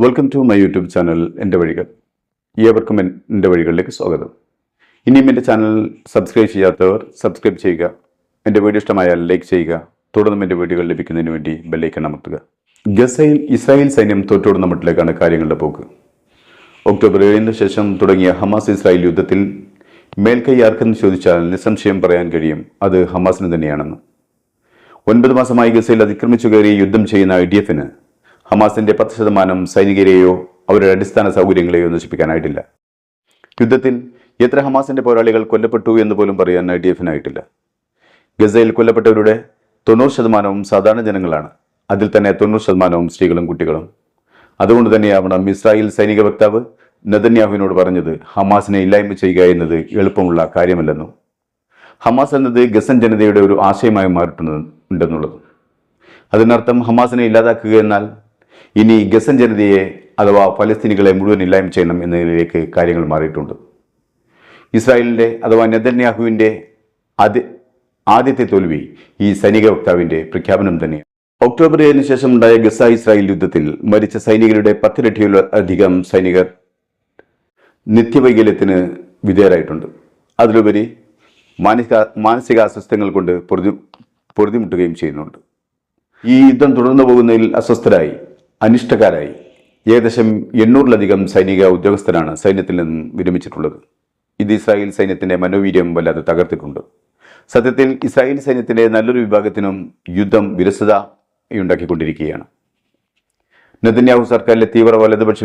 Welcome to my YouTube channel എൻ്റെ വഴികൾ. ഏവർക്കും എൻ്റെ വഴികളിലേക്ക് സ്വാഗതം. ഇനിയും എൻ്റെ ചാനൽ സബ്സ്ക്രൈബ് ചെയ്യാത്തവർ സബ്സ്ക്രൈബ് ചെയ്യുക. എൻ്റെ വീഡിയോ ഇഷ്ടമായാൽ ലൈക്ക് ചെയ്യുക. തുടർന്നും എൻ്റെ വീഡിയോകൾ ലഭിക്കുന്നതിന് വേണ്ടി ബെല്ലൈക്കൺ അമർത്തുക. ഗസയിൽ ഇസ്രായേൽ സൈന്യം തോറ്റോടുന്ന മട്ടിലേക്കാണ് കാര്യങ്ങളുടെ പോക്ക്. ഒക്ടോബർ 7 ശേഷം തുടങ്ങിയ ഹമാസ് ഇസ്രായേൽ യുദ്ധത്തിൽ മേൽക്കൈ ആർക്കെന്ന് ചോദിച്ചാൽ നിസ്സംശയം പറയാൻ കഴിയും, അത് ഹമാസിന് തന്നെയാണെന്ന്. 9 മാസമായി ഗസയിൽ അതിക്രമിച്ചു കയറി യുദ്ധം ചെയ്യുന്ന IDF-ന് ഹമാസിന്റെ 10% സൈനികരെയോ അവരുടെ അടിസ്ഥാന സൗകര്യങ്ങളെയോ നശിപ്പിക്കാനായിട്ടില്ല. യുദ്ധത്തിൽ എത്ര ഹമാസിന്റെ പോരാളികൾ കൊല്ലപ്പെട്ടു എന്ന് പോലും പറയാൻ IDF-നായിട്ടില്ല. ഗസയിൽ കൊല്ലപ്പെട്ടവരുടെ 90% സാധാരണ ജനങ്ങളാണ്. അതിൽ തന്നെ 90% സ്ത്രീകളും കുട്ടികളും. അതുകൊണ്ട് തന്നെയാവണം ഇസ്രായേൽ സൈനിക വക്താവ് നെതന്യാഹുവിനോട് പറഞ്ഞത് ഹമാസിനെ ഇല്ലായ്മ ചെയ്യുക എന്നത് എളുപ്പമുള്ള കാര്യമല്ലെന്നും ഹമാസ് എന്നത് ഗസൻ ജനതയുടെ ഒരു ആശയമായി മാറിയിട്ടുണ്ടെന്നുള്ളത്. അതിനർത്ഥം ഹമാസിനെ ഇല്ലാതാക്കുക എന്നാൽ ഇനി ഗസൻ ജനതയെ അഥവാ ഫലസ്തീനികളെ മുഴുവൻ ഇല്ലായ്മ ചെയ്യണം എന്നതിലേക്ക് കാര്യങ്ങൾ മാറിയിട്ടുണ്ട്. ഇസ്രായേലിൻ്റെ അഥവാ നെതന്യാഹുവിൻ്റെ ആദ്യത്തെ തോൽവി ഈ സൈനിക വക്താവിൻ്റെ പ്രഖ്യാപനം തന്നെയാണ്. ഒക്ടോബർ 7 ശേഷം ഉണ്ടായ ഗസ ഇസ്രായേൽ യുദ്ധത്തിൽ മരിച്ച സൈനികരുടെ 10 ഇരട്ടിയിലധികം സൈനികർ നിത്യവൈകല്യത്തിന് വിധേയരായിട്ടുണ്ട്. അതിലുപരി മാനസികാസ്വസ്ഥങ്ങൾ കൊണ്ട് പൊറുതിമുട്ടുകയും ചെയ്യുന്നുണ്ട്. ഈ യുദ്ധം തുടർന്നു പോകുന്നതിൽ അസ്വസ്ഥരായി അനിഷ്ടക്കാരായി ഏകദേശം 800-ലധികം സൈനിക ഉദ്യോഗസ്ഥരാണ് സൈന്യത്തിൽ നിന്നും വിരമിച്ചിട്ടുള്ളത്. ഇത് ഇസ്രായേൽ സൈന്യത്തിന്റെ മനോവീര്യം വല്ലാതെ തകർത്തിട്ടുണ്ട്. സത്യത്തിൽ ഇസ്രായേൽ സൈന്യത്തിന്റെ നല്ലൊരു വിഭാഗത്തിനും യുദ്ധം വിരസതയുണ്ടാക്കിക്കൊണ്ടിരിക്കുകയാണ്. നെതന്യാഹു സർക്കാരിലെ തീവ്ര വലതുപക്ഷ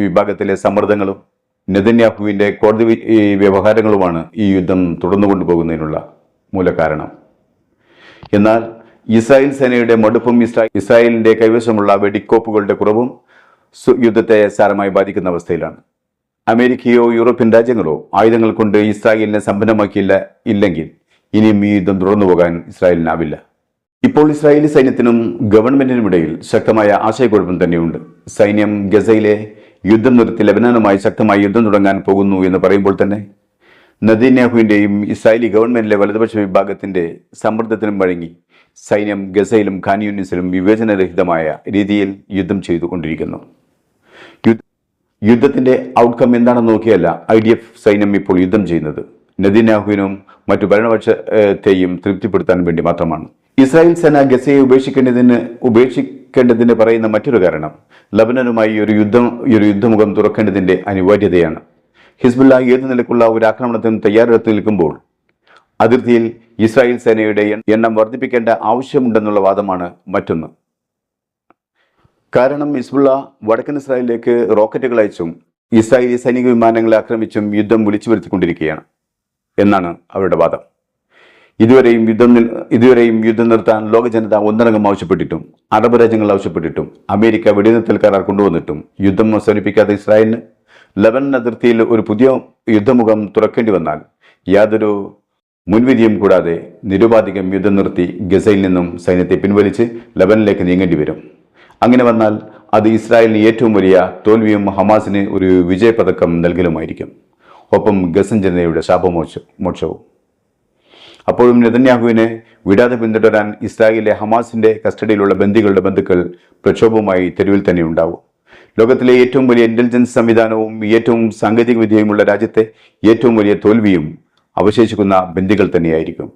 വിഭാഗത്തിലെ സമ്മർദ്ദങ്ങളും നെതന്യാഹുവിന്റെ കോടതി വ്യവഹാരങ്ങളുമാണ് ഈ യുദ്ധം തുടർന്നു കൊണ്ടുപോകുന്നതിനുള്ള മൂലകാരണം. എന്നാൽ ഇസ്രായേൽ സേനയുടെ മടുപ്പും ഇസ്രായേലിന്റെ കൈവശമുള്ള വെടിക്കോപ്പുകളുടെ കുറവും യുദ്ധത്തെ സാരമായി ബാധിക്കുന്ന അവസ്ഥയിലാണ്. അമേരിക്കയോ യൂറോപ്യൻ രാജ്യങ്ങളോ ആയുധങ്ങൾ കൊണ്ട് ഇസ്രായേലിനെ സമ്പന്നമാക്കിയില്ലെങ്കിൽ ഇനിയും ഈ യുദ്ധം തുടർന്നു പോകാൻ ഇസ്രായേലിനാവില്ല. ഇപ്പോൾ ഇസ്രായേലി സൈന്യത്തിനും ഗവൺമെന്റിനുമിടയിൽ ശക്തമായ ആശയക്കുഴപ്പം തന്നെയുണ്ട്. സൈന്യം ഗസയിലെ യുദ്ധം നിർത്തി ലെബനാനുമായി ശക്തമായി യുദ്ധം തുടങ്ങാൻ പോകുന്നു എന്ന് പറയുമ്പോൾ തന്നെ നെതന്യാഹുവിന്റെയും ഇസ്രായേലി ഗവൺമെന്റിലെ വലതുപക്ഷ വിഭാഗത്തിന്റെ സമ്മർദ്ദത്തിനും വഴങ്ങി സൈന്യം ഗസയിലും ഖാൻ യൂനിസിലും വിവേചനരഹിതമായ രീതിയിൽ യുദ്ധം ചെയ്തുകൊണ്ടിരിക്കുന്നു. യുദ്ധത്തിന്റെ ഔട്ട്കം എന്താണെന്ന് നോക്കിയല്ല IDF സൈന്യം ഇപ്പോൾ യുദ്ധം ചെയ്യുന്നത്. നെതന്യാഹുവിനും മറ്റു ഭരണപക്ഷത്തെയും തൃപ്തിപ്പെടുത്താൻ വേണ്ടി മാത്രമാണ്. ഇസ്രായേൽ സേന ഗസയെ ഉപേക്ഷിക്കേണ്ടതിന് പറയുന്ന മറ്റൊരു കാരണം ലബനനുമായി ഒരു യുദ്ധമുഖം തുറക്കേണ്ടതിന്റെ അനിവാര്യതയാണ്. ഹിസ്ബുള്ള ഏതു നിലക്കുള്ള ഒരു ആക്രമണത്തിന് തയ്യാറെടുത്ത് നിൽക്കുമ്പോൾ അതിർത്തിയിൽ ഇസ്രായേൽ സേനയുടെ എണ്ണം വർദ്ധിപ്പിക്കേണ്ട ആവശ്യമുണ്ടെന്നുള്ള വാദമാണ് മറ്റൊന്ന്. കാരണം ഹിസ്ബുള്ള വടക്കൻ ഇസ്രായേലിലേക്ക് റോക്കറ്റുകൾ അയച്ചും ഇസ്രായേലി സൈനിക വിമാനങ്ങളെ ആക്രമിച്ചും യുദ്ധം വിളിച്ചു വരുത്തിക്കൊണ്ടിരിക്കുകയാണ് എന്നാണ് അവരുടെ വാദം. ഇതുവരെയും യുദ്ധം നിർത്താൻ ലോക ജനത ഒന്നടങ്കം ആവശ്യപ്പെട്ടിട്ടും അറബ് രാജ്യങ്ങൾ ആവശ്യപ്പെട്ടിട്ടും അമേരിക്ക വെടിനിർത്തൽ കരാർ കൊണ്ടുവന്നിട്ടും യുദ്ധം അവസാനിപ്പിക്കാതെ ഇസ്രായേലിന് ലബനൻ അതിർത്തിയിൽ ഒരു പുതിയ യുദ്ധമുഖം തുറക്കേണ്ടി വന്നാൽ യാതൊരു മുൻവിധിയും കൂടാതെ നിരുപാധികം യുദ്ധം നിർത്തി ഗസയിൽ നിന്നും സൈന്യത്തെ പിൻവലിച്ച് ലബനനിലേക്ക് നീങ്ങേണ്ടി വരും. അങ്ങനെ വന്നാൽ അത് ഇസ്രായേലിന് ഏറ്റവും വലിയ തോൽവിയും ഹമാസിന് ഒരു വിജയപതക്കം നൽകലുമായിരിക്കും. ഒപ്പം ഗസൻ ജനതയുടെ ശാപമോക്ഷവും. അപ്പോഴും നെതന്യാഹുവിനെ വിടാതെ പിന്തുടരാൻ ഇസ്രായേലിലെ ഹമാസിന്റെ കസ്റ്റഡിയിലുള്ള ബന്ദികളുടെ ബന്ധുക്കൾ പ്രക്ഷോഭവുമായി തെരുവിൽ തന്നെ ഉണ്ടാവും. ലോകത്തിലെ ഏറ്റവും വലിയ ഇന്റലിജൻസ് സംവിധാനവും ഏറ്റവും സാങ്കേതിക വിദ്യയുമുള്ള രാജ്യത്തെ ഏറ്റവും വലിയ തോൽവിയും അവശേഷിക്കുന്ന ബന്ദികൾ തന്നെയായിരിക്കും.